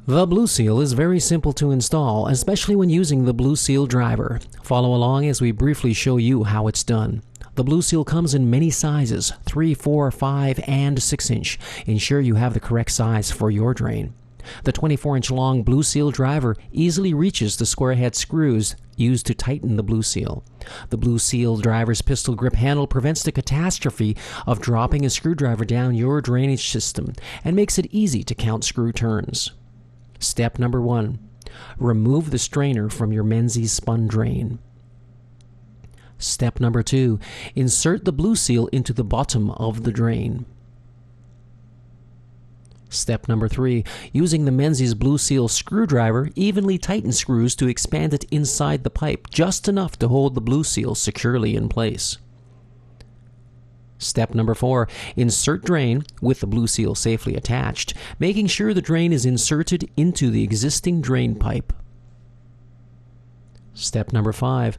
The Blue Seal is very simple to install, especially when using the Blue Seal driver. Follow along as we briefly show you how it's done. The Blue Seal comes in many sizes, 3, 4, 5, and 6 inch. Ensure you have the correct size for your drain. The 24-inch long Blue Seal driver easily reaches the square head screws used to tighten the Blue Seal. The Blue Seal driver's pistol grip handle prevents the catastrophe of dropping a screwdriver down your drainage system and makes it easy to count screw turns. Step number 1. Remove the strainer from your Menzies spun drain. Step number 2. Insert the Blue Seal into the bottom of the drain. Step number 3. Using the Menzies Blue Seal screwdriver, evenly tighten screws to expand it inside the pipe, just enough to hold the Blue Seal securely in place. Step number 4. Insert drain with the Blue Seal safely attached, making sure the drain is inserted into the existing drain pipe. Step number 5.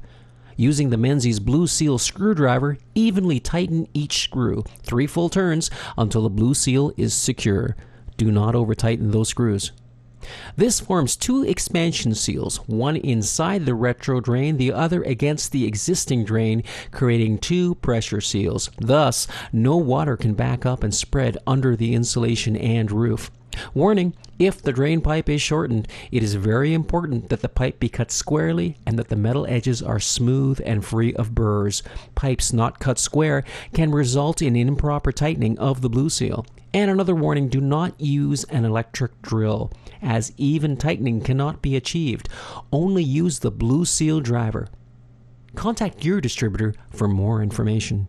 Using the Menzies Blue Seal screwdriver, evenly tighten each screw, 3 full turns, until the Blue Seal is secure. Do not over-tighten those screws. This forms 2 expansion seals, one inside the retro drain, the other against the existing drain, creating 2 pressure seals. Thus, no water can back up and spread under the insulation and roof. Warning: if the drain pipe is shortened, it is very important that the pipe be cut squarely and that the metal edges are smooth and free of burrs. Pipes not cut square can result in improper tightening of the Blue Seal. And another warning: do not use an electric drill, as even tightening cannot be achieved. Only use the Blue Seal driver. Contact your distributor for more information.